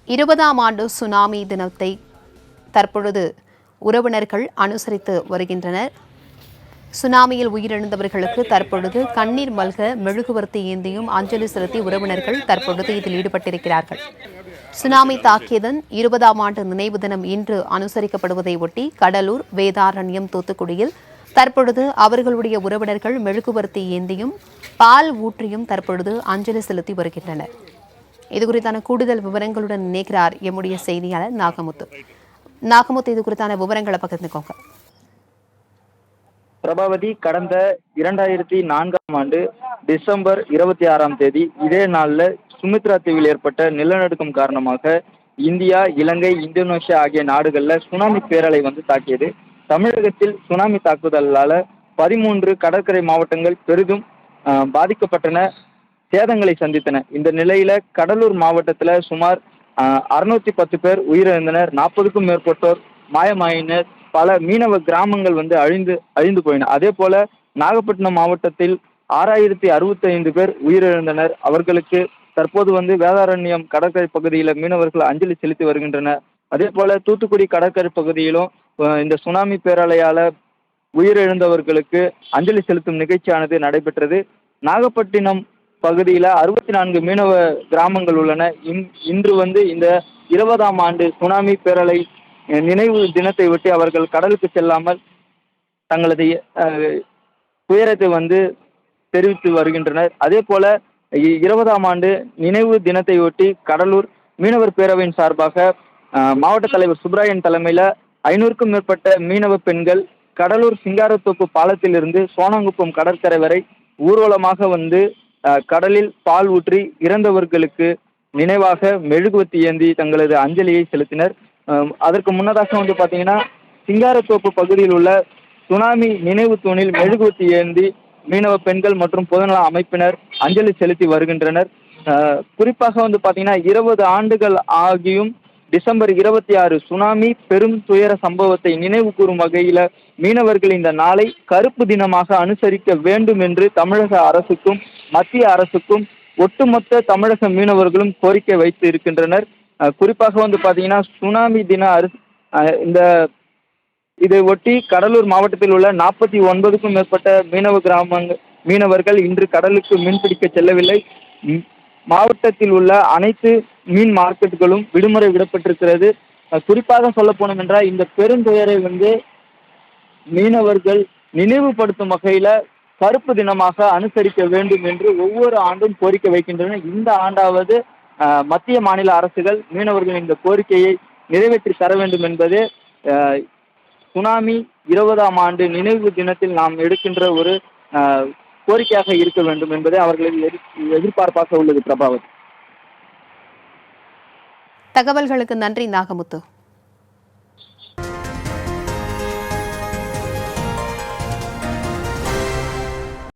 20ஆம் ஆண்டு சுனாமி தினத்தை தற்பொழுது உறவினர்கள் அனுசரித்து வருகின்றனர். சுனாமியில் உயிரிழந்தவர்களுக்கு தற்பொழுது கண்ணீர் மல்க மெழுகுவர்த்தி ஏந்தியும் அஞ்சலி செலுத்தி உறவினர்கள் தற்பொழுது இதில் ஈடுபட்டிருக்கிறார்கள். சுனாமி தாக்கியதன் 20ஆம் ஆண்டு நினைவு தினம் இன்று அனுசரிக்கப்படுவதை ஒட்டி கடலூர், வேதாரண்யம், தூத்துக்குடியில் தற்பொழுது அவர்களுடைய உறவினர்கள் மெழுகுவர்த்தி ஏந்தியும் பால் ஊற்றியும் தற்பொழுது அஞ்சலி செலுத்தி வருகின்றனர். இதுகுறித்தான கூடுதல் விவரங்களுடன் இணைக்கிறார் எம்முடைய செய்தியாளர் நாகமுத்து. இது குறித்தான விவரங்களை பகிர்ந்துக்கோங்க. பிரபாவதி, கடந்த 2004ஆம் ஆண்டு டிசம்பர் 26ஆம் தேதி இதே நாளில் சுமித்ரா தீவில் ஏற்பட்ட நிலநடுக்கம் காரணமாக இந்தியா, இலங்கை, இந்தோனேஷியா ஆகிய நாடுகளில் சுனாமி பேரலை தாக்கியது. தமிழகத்தில் சுனாமி தாக்குதலால 13 கடற்கரை மாவட்டங்கள் பெரிதும் பாதிக்கப்பட்டன, சேதங்களை சந்தித்தன. இந்த நிலையில கடலூர் மாவட்டத்தில் சுமார் 610 பேர் உயிரிழந்தனர், 40க்கும் மேற்பட்டோர் மாயமாயினர், பல மீனவ கிராமங்கள் அழிந்து போயின. அதே போல நாகப்பட்டினம் மாவட்டத்தில் 6065 பேர் உயிரிழந்தனர். அவர்களுக்கு தற்போது வேதாரண்யம் கடற்கரை பகுதியில் மீனவர்கள் அஞ்சலி செலுத்தி வருகின்றனர். அதே போல தூத்துக்குடி கடற்கரை பகுதியிலும் இந்த சுனாமி பேரலையால உயிரிழந்தவர்களுக்கு அஞ்சலி செலுத்தும் நிகழ்ச்சியானது நடைபெற்றது. நாகப்பட்டினம் பகுதியில் 64 மீனவ கிராமங்கள் உள்ளன. இன்று இந்த 20ஆம் ஆண்டு சுனாமி பேரலை நினைவு தினத்தை ஒட்டி அவர்கள் கடலுக்கு செல்லாமல் தங்களது துயரத்தை தெரிவித்து வருகின்றனர். அதே போல 20ஆம் ஆண்டு நினைவு தினத்தை ஒட்டி கடலூர் மீனவர் பேரவையின் சார்பாக மாவட்ட தலைவர் சுப்ராயன் தலைமையில் 500க்கும் மேற்பட்ட மீனவ பெண்கள் கடலூர் சிங்காரத்தோப்பு பாலத்திலிருந்து சோனாங்குப்பம் கடற்கரை வரை ஊர்வலமாக கடலில் பால் ஊற்றி இறந்தவர்களுக்கு நினைவாக மெழுகுவத்தி ஏந்தி தங்களது அஞ்சலியை செலுத்தினர். அதற்கு முன்னதாக பார்த்தீங்கன்னா சிங்காரத்தோப்பு பகுதியில் உள்ள சுனாமி நினைவு தூணில் மெழுகுவத்தி ஏந்தி மீனவ பெண்கள் மற்றும் பொதுநல அமைப்பினர் அஞ்சலி செலுத்தி வருகின்றனர். குறிப்பாக பார்த்தீங்கன்னா 20 ஆண்டுகள் ஆகியும் டிசம்பர் 26 சுனாமி பெரும் துயர சம்பவத்தை நினைவு கூறும் வகையில மீனவர்கள் இந்த நாளை கருப்பு தினமாக அனுசரிக்க வேண்டும் என்று தமிழக அரசுக்கும் மத்திய அரசுக்கும் ஒட்டுமொத்த தமிழக மீனவர்களும் கோரிக்கை வைத்து இருக்கின்றனர். குறிப்பாக பார்த்தீங்கன்னா சுனாமி தின இதை ஒட்டி கடலூர் மாவட்டத்தில் உள்ள 49க்கும் மேற்பட்ட மீனவர்கள் இன்று கடலுக்கு மீன்பிடிக்க செல்லவில்லை. மாவட்டத்தில் உள்ள அனைத்து மீன் மார்க்கெட்டுகளும் விடுமுறை விடப்பட்டிருக்கிறது. குறிப்பாக சொல்ல போனோம் என்றால் இந்த பெருந்துயரை மீனவர்கள் நினைவுபடுத்தும் வகையில கருப்பு தினமாக அனுசரிக்க வேண்டும் என்று ஒவ்வொரு ஆண்டும் கோரிக்கை வைக்கின்றனர். இந்த ஆண்டாவது மத்திய மாநில அரசுகள் மீனவர்களின் இந்த கோரிக்கையை நிறைவேற்றி தர வேண்டும் என்பது சுனாமி 20ஆம் ஆண்டு நினைவு தினத்தில் நாம் எடுக்கின்ற ஒரு கோரிக்கையாக இருக்க வேண்டும் என்பதை அவர்களின் எதிர்பார்ப்பாக உள்ளது. பிரபாவதி, தகவல்களுக்கு நன்றி நாகமுத்து.